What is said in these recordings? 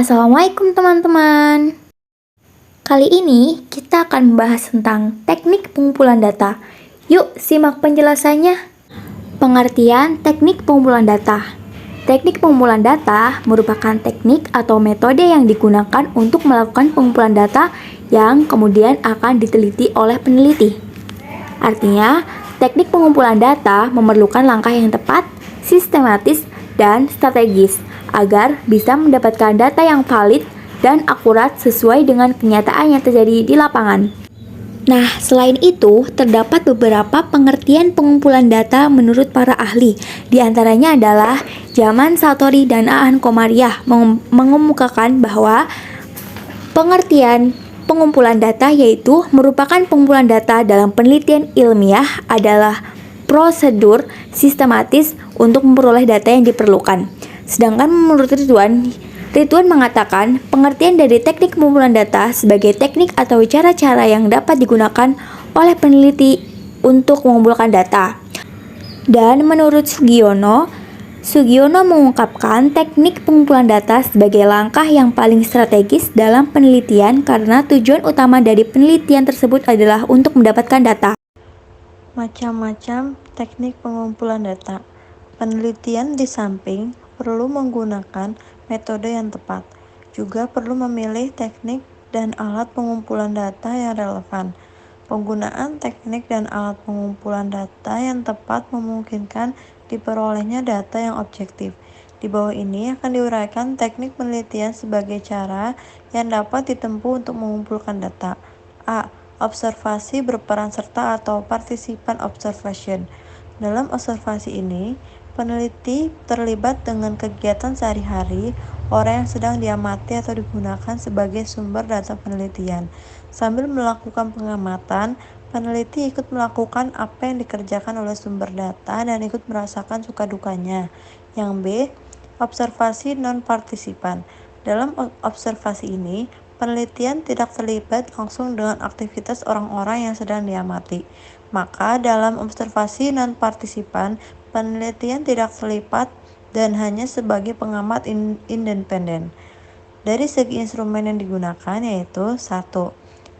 Assalamualaikum teman-teman. Kali ini kita akan membahas tentang teknik pengumpulan data. Yuk simak penjelasannya. Pengertian teknik pengumpulan data. Teknik pengumpulan data merupakan teknik atau metode yang digunakan untuk melakukan pengumpulan data yang kemudian akan diteliti oleh peneliti. Artinya, teknik pengumpulan data memerlukan langkah yang tepat, sistematis, dan strategis agar bisa mendapatkan data yang valid dan akurat sesuai dengan kenyataan yang terjadi di lapangan. Nah, selain itu, terdapat beberapa pengertian pengumpulan data menurut para ahli. Di antaranya adalah Zaman Satori dan Aan Komariah mengemukakan bahwa pengertian pengumpulan data yaitu merupakan pengumpulan data dalam penelitian ilmiah adalah prosedur sistematis untuk memperoleh data yang diperlukan. Sedangkan menurut Ridwan mengatakan pengertian dari teknik pengumpulan data sebagai teknik atau cara-cara yang dapat digunakan oleh peneliti untuk mengumpulkan data. Dan menurut Sugiono mengungkapkan teknik pengumpulan data sebagai langkah yang paling strategis dalam penelitian karena tujuan utama dari penelitian tersebut adalah untuk mendapatkan data. Macam-macam teknik pengumpulan data. Penelitian di samping perlu menggunakan metode yang tepat, juga perlu memilih teknik dan alat pengumpulan data yang relevan. Penggunaan teknik dan alat pengumpulan data yang tepat memungkinkan diperolehnya data yang objektif. Di bawah ini akan diuraikan teknik penelitian sebagai cara yang dapat ditempuh untuk mengumpulkan data. A. Observasi berperan serta atau participant observation. Dalam observasi ini, peneliti terlibat dengan kegiatan sehari-hari orang yang sedang diamati atau digunakan sebagai sumber data penelitian. Sambil melakukan pengamatan, peneliti ikut melakukan apa yang dikerjakan oleh sumber data dan ikut merasakan suka dukanya. Yang B. Observasi non-partisipan. Dalam observasi ini, penelitian tidak terlibat langsung dengan aktivitas orang-orang yang sedang diamati. Maka dalam observasi non-partisipan, penelitian tidak terlibat dan hanya sebagai pengamat independen. Dari segi instrumen yang digunakan yaitu 1.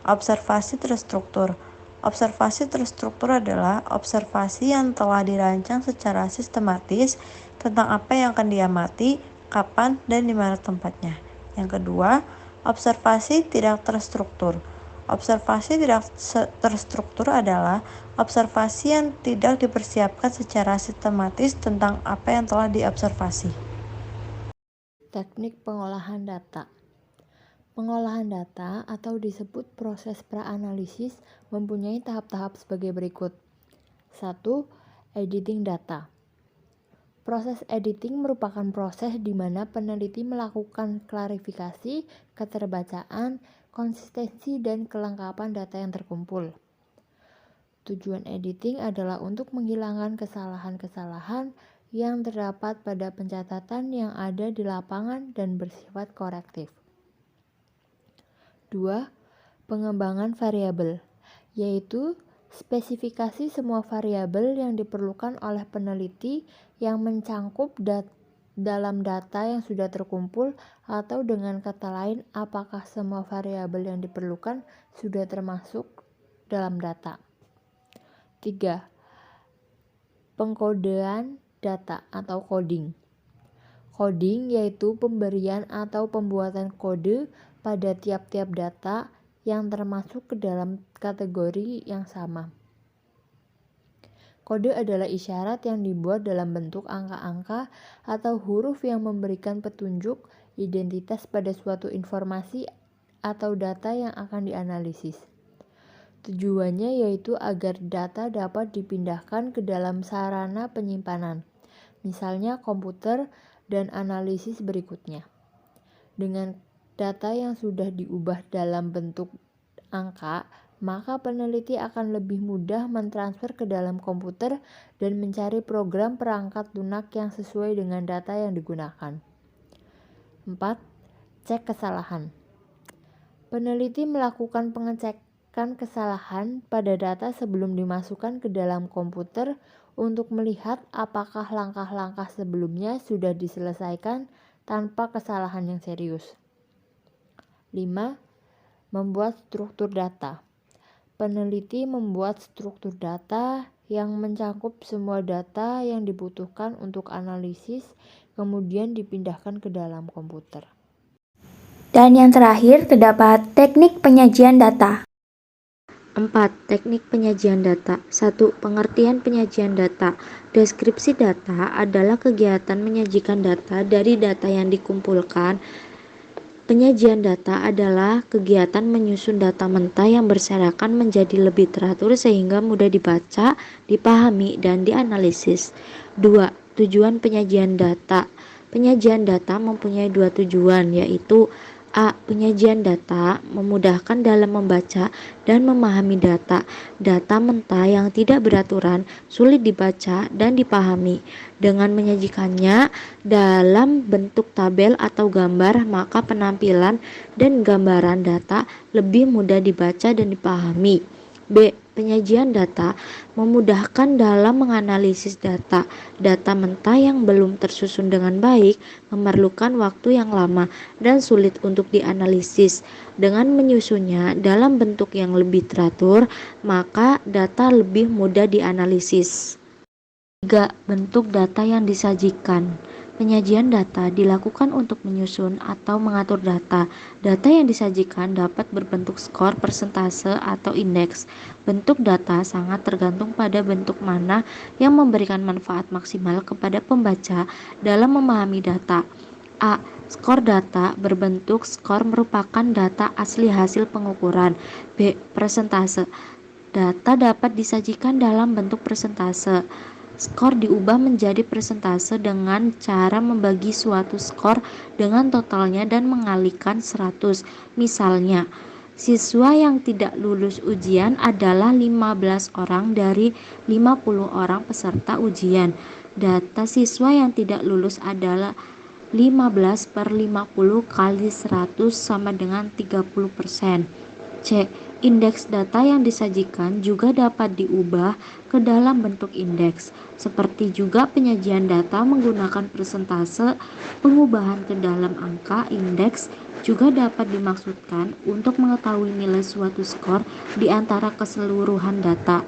Observasi terstruktur. Observasi terstruktur adalah observasi yang telah dirancang secara sistematis tentang apa yang akan diamati, kapan, dan di mana tempatnya. Yang kedua, observasi tidak terstruktur. Observasi tidak terstruktur adalah observasi yang tidak dipersiapkan secara sistematis tentang apa yang telah diobservasi. Teknik pengolahan data. Pengolahan data atau disebut proses praanalisis mempunyai tahap-tahap sebagai berikut. 1. Editing data. Proses editing merupakan proses di mana peneliti melakukan klarifikasi, keterbacaan, konsistensi, dan kelengkapan data yang terkumpul. Tujuan editing adalah untuk menghilangkan kesalahan-kesalahan yang terdapat pada pencatatan yang ada di lapangan dan bersifat korektif. 2. Pengembangan variabel, yaitu spesifikasi semua variabel yang diperlukan oleh peneliti yang mencangkup dalam data yang sudah terkumpul, atau dengan kata lain, apakah semua variabel yang diperlukan sudah termasuk dalam data. 3. Pengkodean data atau coding. Coding yaitu pemberian atau pembuatan kode pada tiap-tiap data yang termasuk ke dalam kategori yang sama. Kode adalah isyarat yang dibuat dalam bentuk angka-angka atau huruf yang memberikan petunjuk identitas pada suatu informasi atau data yang akan dianalisis. Tujuannya yaitu agar data dapat dipindahkan ke dalam sarana penyimpanan, misalnya komputer, dan analisis berikutnya. Dengan data yang sudah diubah dalam bentuk angka, maka peneliti akan lebih mudah mentransfer ke dalam komputer dan mencari program perangkat lunak yang sesuai dengan data yang digunakan. 4. Cek kesalahan. Peneliti melakukan pengecekan kesalahan pada data sebelum dimasukkan ke dalam komputer untuk melihat apakah langkah-langkah sebelumnya sudah diselesaikan tanpa kesalahan yang serius. 5. Membuat struktur data. Peneliti membuat struktur data yang mencakup semua data yang dibutuhkan untuk analisis, kemudian dipindahkan ke dalam komputer. Dan yang terakhir terdapat teknik penyajian data. 4. Teknik penyajian data. 1. Pengertian penyajian data. Deskripsi data adalah kegiatan menyajikan data dari data yang dikumpulkan. Penyajian data adalah kegiatan menyusun data mentah yang berserakan menjadi lebih teratur sehingga mudah dibaca, dipahami, dan dianalisis. 2. Tujuan penyajian data. Penyajian data mempunyai dua tujuan, yaitu A. Penyajian data memudahkan dalam membaca dan memahami data. Data mentah yang tidak beraturan, sulit dibaca dan dipahami. Dengan menyajikannya dalam bentuk tabel atau gambar, maka penampilan dan gambaran data lebih mudah dibaca dan dipahami. B. Penyajian data memudahkan dalam menganalisis data. Data mentah yang belum tersusun dengan baik memerlukan waktu yang lama dan sulit untuk dianalisis. Dengan menyusunnya dalam bentuk yang lebih teratur, maka data lebih mudah dianalisis. 3. Bentuk data yang disajikan. Penyajian data dilakukan untuk menyusun atau mengatur data. Data yang disajikan dapat berbentuk skor, persentase, atau indeks. Bentuk data sangat tergantung pada bentuk mana yang memberikan manfaat maksimal kepada pembaca dalam memahami data. A. Skor data berbentuk skor merupakan data asli hasil pengukuran. B. Persentase. Data dapat disajikan dalam bentuk persentase. Skor diubah menjadi persentase dengan cara membagi suatu skor dengan totalnya dan mengalikan 100. Misalnya, siswa yang tidak lulus ujian adalah 15 orang dari 50 orang peserta ujian. Data siswa yang tidak lulus adalah 15/50 kali 100 sama dengan 30%. C. Indeks data yang disajikan juga dapat diubah ke dalam bentuk indeks. Seperti juga penyajian data menggunakan persentase, pengubahan ke dalam angka indeks juga dapat dimaksudkan untuk mengetahui nilai suatu skor di antara keseluruhan data.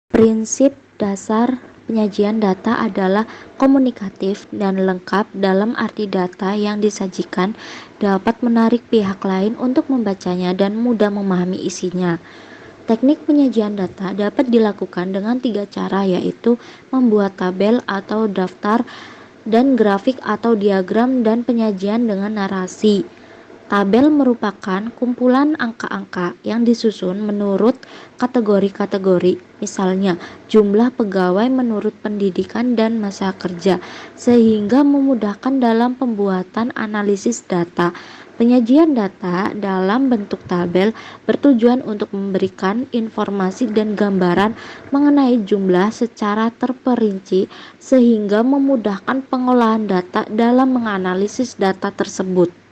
Prinsip dasar penyajian data adalah komunikatif dan lengkap dalam arti data yang disajikan dapat menarik pihak lain untuk membacanya dan mudah memahami isinya. Teknik penyajian data dapat dilakukan dengan 3 cara, yaitu membuat tabel atau daftar, dan grafik atau diagram, dan penyajian dengan narasi. Tabel merupakan kumpulan angka-angka yang disusun menurut kategori-kategori, misalnya jumlah pegawai menurut pendidikan dan masa kerja, sehingga memudahkan dalam pembuatan analisis data. Penyajian data dalam bentuk tabel bertujuan untuk memberikan informasi dan gambaran mengenai jumlah secara terperinci, sehingga memudahkan pengolahan data dalam menganalisis data tersebut.